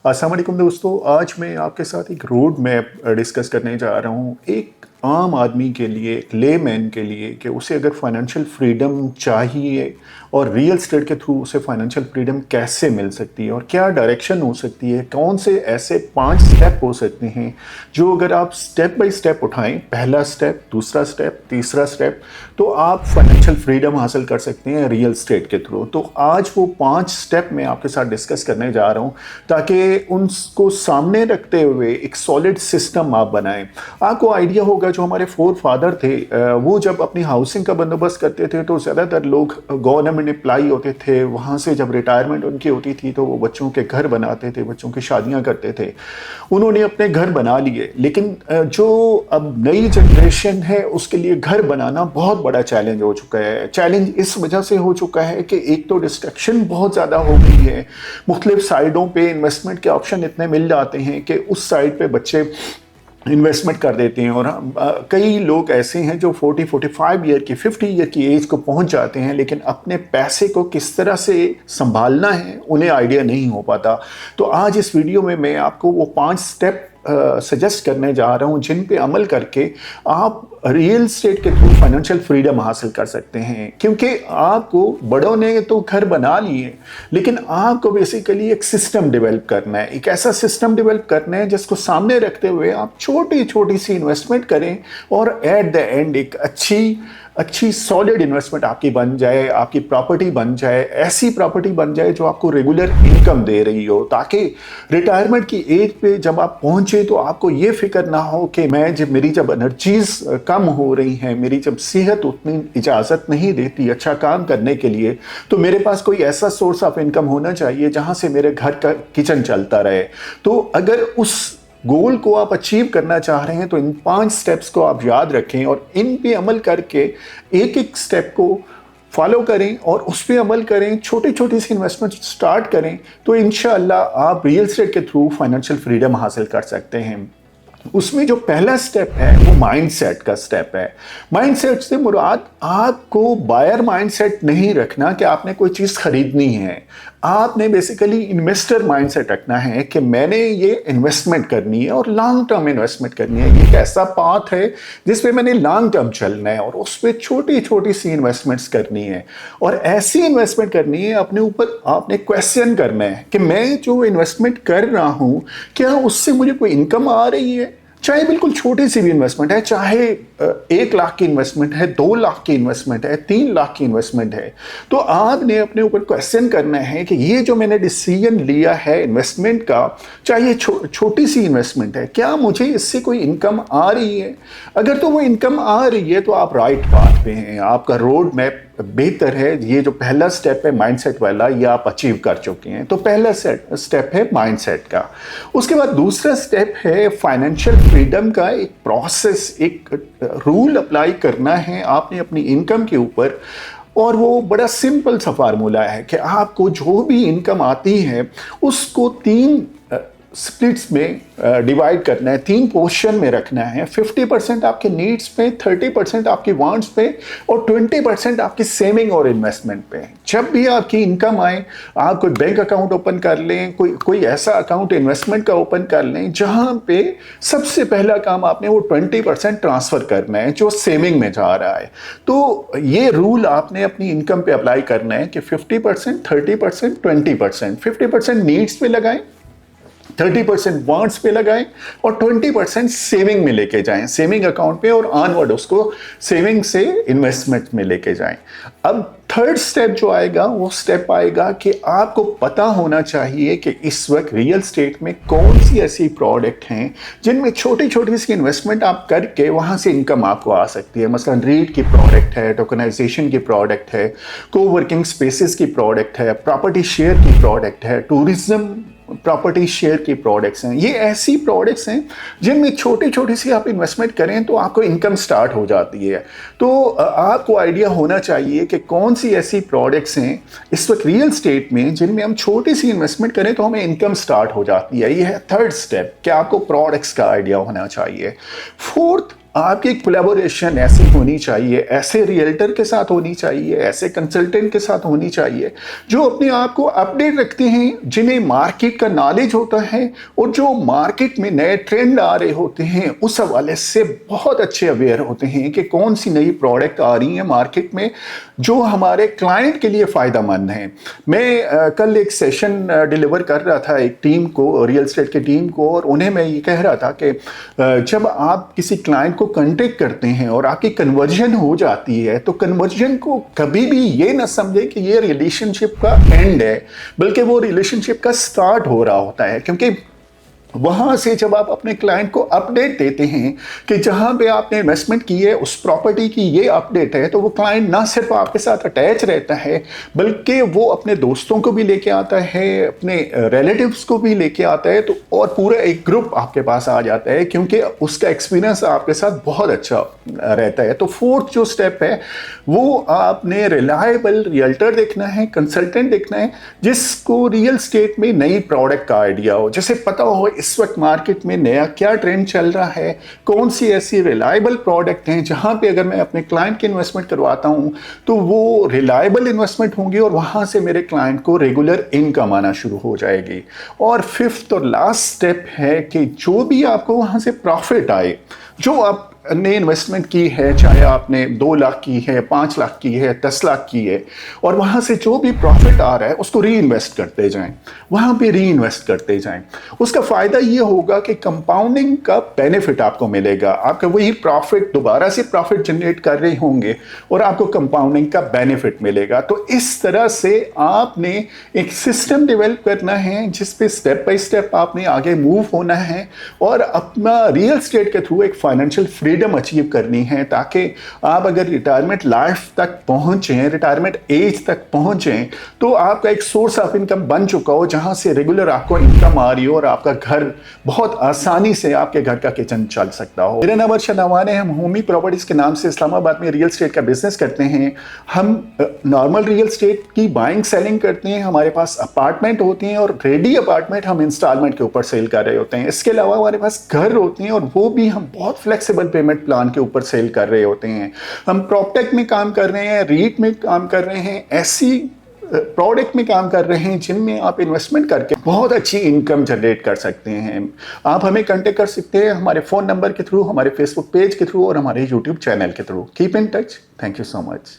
अस्सलाम वालेकुम दोस्तों। आज मैं आपके साथ एक रोड मैप डिस्कस करने जा रहा हूँ एक आम आदमी के लिए, एक लेमैन के लिए, कि उसे अगर फाइनेंशियल फ्रीडम चाहिए और रियल एस्टेट के थ्रू उसे फाइनेंशियल फ्रीडम कैसे मिल सकती है और क्या डायरेक्शन हो सकती है, कौन से ऐसे 5 स्टेप हो सकते हैं जो अगर आप स्टेप बाय स्टेप उठाएं, पहला स्टेप, दूसरा स्टेप, तीसरा स्टेप, तो आप फाइनेंशियल फ्रीडम हासिल कर सकते हैं रियल एस्टेट के थ्रू। तो आज वो 5 स्टेप मैं आपके साथ डिस्कस करने जा रहा हूँ ताकि उनको सामने रखते हुए एक सॉलिड सिस्टम आप बनाएं। आपको आइडिया होगा जो हमारे फोर फादर थे वो जब अपनी हाउसिंग का बंदोबस्त करते थे तो ज़्यादातर लोग गवर्नमेंट एम्प्लॉई होते थे। वहाँ से जब रिटायरमेंट उनकी होती थी तो वो बच्चों के घर बनाते थे, बच्चों की शादियाँ करते थे। उन्होंने अपने घर बना लिए, लेकिन जो अब नई जनरेशन है उसके लिए घर बनाना बहुत बड़ा चैलेंज हो चुका है। चैलेंज इस वजह से हो चुका है कि एक तो डिस्ट्रक्शन बहुत ज़्यादा हो गई है, मुख्तलिफ साइडों पे इन्वेस्टमेंट के ऑप्शन इतने मिल जाते हैं कि उस साइड पे बच्चे इन्वेस्टमेंट कर देते हैं। और कई लोग ऐसे हैं जो 40-45 ईयर की, 50 ईयर की एज को पहुंच जाते हैं, लेकिन अपने पैसे को किस तरह से संभालना है उन्हें आइडिया नहीं हो पाता। तो आज इस वीडियो में मैं आपको वो 5 स्टेप सजेस्ट करने जा रहा हूं जिन पे अमल करके आप रियल एस्टेट के थ्रू फाइनेंशियल फ्रीडम हासिल कर सकते हैं। क्योंकि आपको बड़ों ने तो घर बना लिए, लेकिन आपको बेसिकली एक सिस्टम डेवलप करना है, एक ऐसा सिस्टम डेवलप करना है जिसको सामने रखते हुए आप छोटी छोटी सी इन्वेस्टमेंट करें और एट द एंड एक अच्छी सॉलिड इन्वेस्टमेंट आपकी बन जाए, आपकी प्रॉपर्टी बन जाए, ऐसी प्रॉपर्टी बन जाए जो आपको रेगुलर इनकम दे रही हो, ताकि रिटायरमेंट की एज पे जब आप पहुंचे तो आपको ये फिक्र ना हो कि मेरी जब एनर्जीज कम हो रही हैं, मेरी जब सेहत उतनी इजाज़त नहीं देती अच्छा काम करने के लिए, तो मेरे पास कोई ऐसा सोर्स ऑफ इनकम होना चाहिए जहां से मेरे घर का किचन चलता रहे। तो अगर उस गोल को आप अचीव करना चाह रहे हैं तो इन 5 स्टेप्स को आप याद रखें और इन पे अमल करके एक एक स्टेप को फॉलो करें और उस पे अमल करें, छोटी छोटी सी इन्वेस्टमेंट स्टार्ट करें, तो इंशाअल्लाह आप रियल एस्टेट के थ्रू फाइनेंशियल फ्रीडम हासिल कर सकते हैं। उसमें जो पहला स्टेप है वो माइंडसेट का स्टेप है। माइंडसेट से मुराद आपको बायर माइंडसेट नहीं रखना कि आपने कोई चीज़ खरीदनी है। आपने बेसिकली इन्वेस्टर माइंडसेट रखना है कि मैंने ये इन्वेस्टमेंट करनी है और लॉन्ग टर्म इन्वेस्टमेंट करनी है। ये एक ऐसा पाथ है जिस पे मैंने लॉन्ग टर्म चलना है और उस पर छोटी छोटी सी इन्वेस्टमेंट्स करनी है और ऐसी इन्वेस्टमेंट करनी है। अपने ऊपर आपने क्वेश्चन करना है कि मैं जो इन्वेस्टमेंट कर रहा हूँ क्या उससे मुझे कोई इनकम आ रही है। चाहे बिल्कुल छोटी सी भी इन्वेस्टमेंट है, चाहे 1 लाख की इन्वेस्टमेंट है, 2 लाख की इन्वेस्टमेंट है, 3 लाख की इन्वेस्टमेंट है, तो आपने अपने ऊपर क्वेश्चन करना है कि ये जो मैंने डिसीजन लिया है इन्वेस्टमेंट का, चाहे छोटी सी इन्वेस्टमेंट है, क्या मुझे इससे कोई इनकम आ रही है। अगर तो वो इनकम आ रही है तो आप राइट पाथ पे हैं, आपका रोड मैप बेहतर है। ये जो पहला स्टेप है माइंडसेट वाला, ये आप अचीव कर चुके हैं। तो पहला स्टेप है माइंडसेट का। उसके बाद दूसरा स्टेप है फाइनेंशियल फ्रीडम का एक प्रोसेस, एक रूल अप्लाई करना है आपने अपनी इनकम के ऊपर। और वो बड़ा सिंपल सा फार्मूला है कि आपको जो भी इनकम आती है उसको 3 स्प्लिट्स में डिवाइड करना है, 3 पोर्शन में रखना है। 50% आपके नीड्स पे, 30% आपकी वांट्स पे और 20% आपकी सेविंग और इन्वेस्टमेंट पे। जब भी आपकी इनकम आए आप कोई बैंक अकाउंट ओपन कर लें, कोई ऐसा अकाउंट इन्वेस्टमेंट का ओपन कर लें जहां पे सबसे पहला काम आपने वो 20% ट्रांसफ़र करना है जो सेविंग में जा रहा है। तो ये रूल आपने अपनी इनकम पे अप्लाई करना है कि 50%, 30%, 20%। 50% नीड्स पे लगाएं, 30% वांट्स पे लगाएं और 20% सेविंग में लेके जाएं, सेविंग अकाउंट पे, और ऑनवर्ड उसको सेविंग से इन्वेस्टमेंट में लेके जाएं। अब थर्ड स्टेप जो आएगा वो स्टेप आएगा कि आपको पता होना चाहिए कि इस वक्त रियल एस्टेट में कौन सी ऐसी प्रोडक्ट हैं जिनमें छोटी छोटी सी इन्वेस्टमेंट आप करके वहां से इनकम आपको आ सकती है। मसलन रीट की प्रोडक्ट है, टोकनाइजेशन की प्रोडक्ट है, कोवर्किंग स्पेसेस की प्रोडक्ट है, प्रॉपर्टी शेयर की प्रोडक्ट है, टूरिज्म प्रॉपर्टी शेयर की प्रोडक्ट्स हैं। ये ऐसी प्रोडक्ट्स हैं जिनमें छोटी छोटी सी आप इन्वेस्टमेंट करें तो आपको इनकम स्टार्ट हो जाती है। तो आपको आइडिया होना चाहिए कि कौन सी ऐसी प्रोडक्ट्स हैं इस वक्त रियल एस्टेट में जिनमें हम छोटी सी इन्वेस्टमेंट करें तो हमें इनकम स्टार्ट हो जाती है। ये है थर्ड स्टेप कि आपको प्रोडक्ट्स का आइडिया होना चाहिए। फोर्थ आपकी कोलैबोरेशन ऐसी होनी चाहिए, ऐसे रियल्टर के साथ होनी चाहिए, ऐसे कंसल्टेंट के साथ होनी चाहिए जो अपने आप को अपडेट रखते हैं, जिन्हें मार्केट का नॉलेज होता है और जो मार्केट में नए ट्रेंड आ रहे होते हैं उस हवाले से बहुत अच्छे अवेयर होते हैं कि कौन सी नई प्रोडक्ट आ रही है मार्केट में जो हमारे क्लाइंट के लिए फ़ायदा मंद है। मैं कल एक सेशन डिलीवर कर रहा था एक टीम को, रियल एस्टेट की टीम को, और उन्हें मैं ये कह रहा था कि जब आप किसी क्लाइंट को कांटेक्ट करते हैं और आपकी कन्वर्जन हो जाती है तो कन्वर्जन को कभी भी ये ना समझें कि ये रिलेशनशिप का एंड है, बल्कि वो रिलेशनशिप का स्टार्ट हो रहा होता है। क्योंकि वहाँ से जब आप अपने क्लाइंट को अपडेट देते हैं कि जहाँ पे आपने इन्वेस्टमेंट की है उस प्रॉपर्टी की ये अपडेट है, तो वो क्लाइंट ना सिर्फ आपके साथ अटैच रहता है बल्कि वो अपने दोस्तों को भी लेके आता है, अपने रिलेटिव्स को भी लेके आता है, तो और पूरा एक ग्रुप आपके पास आ जाता है क्योंकि उसका एक्सपीरियंस आपके साथ बहुत अच्छा रहता है। तो फोर्थ जो स्टेप है वो आपने रिलायबल रियल्टर देखना है, कंसल्टेंट देखना है जिसको रियल स्टेट में नई प्रोडक्ट का आइडिया हो, जैसे पता हो इस वक्त मार्केट में नया क्या ट्रेंड चल रहा है, कौन सी ऐसी रिलायबल प्रोडक्ट हैं जहां पे अगर मैं अपने क्लाइंट की इन्वेस्टमेंट करवाता हूं तो वो रिलायबल इन्वेस्टमेंट होंगी और वहां से मेरे क्लाइंट को रेगुलर इनकम आना शुरू हो जाएगी। और फिफ्थ और लास्ट स्टेप है कि जो भी आपको वहां से प्रॉफिट आए, जो आप ने इन्वेस्टमेंट की है, चाहे आपने 2 लाख की है, 5 लाख की है, 10 लाख की है, और वहाँ से जो भी प्रॉफिट आ रहा है उसको री इन्वेस्ट करते जाएं, वहाँ पे री इन्वेस्ट करते जाएं। उसका फ़ायदा ये होगा कि कंपाउंडिंग का बेनिफिट आपको मिलेगा, आपका वही प्रॉफिट दोबारा से प्रॉफिट जनरेट कर रहे होंगे और आपको कंपाउंडिंग का बेनिफिट मिलेगा। तो इस तरह से आपने एक सिस्टम डेवलप करना है जिस पे स्टेप बाय स्टेप आपने आगे मूव होना है और अपना रियल एस्टेट के थ्रू एक फाइनेंशियल फ्रीडम अचीव करनी है, ताकि आप अगर रिटायरमेंट लाइफ तक पहुंचें, रिटायरमेंट एज तक पहुंचें, तो आपका एक सोर्स ऑफ इनकम बन चुका हो जहां से रेगुलर आपको इनकम आ रही हो और आपका घर बहुत आसानी से आपके घर का किचन चल सकता हो। मेरा नाम अर्शद नवान है, हम होमी प्रॉपर्टीज के नाम से इस्लामाबाद में रियल एस्टेट का बिजनेस करते हैं। हम नॉर्मल रियल एस्टेट की बाइंग सेलिंग करते हैं, हमारे पास अपार्टमेंट होती हैं और रेडी अपार्टमेंट हम इंस्टॉलमेंट के ऊपर सेल कर रहे होते हैं। इसके अलावा हमारे पास घर होती हैं और वो भी हम बहुत फ्लेक्सिबल पेमेंट प्लान के ऊपर सेल कर रहे होते हैं। हम प्रॉपटेक में काम कर रहे हैं, रीट में काम कर रहे हैं, ऐसी प्रोडक्ट में काम कर रहे हैं जिनमें आप इन्वेस्टमेंट करके बहुत अच्छी इनकम जनरेट कर सकते हैं। आप हमें कांटेक्ट कर सकते हैं हमारे फ़ोन नंबर के थ्रू, हमारे फेसबुक पेज के थ्रू और हमारे यूट्यूब चैनल के through. Keep in touch. Thank you so much.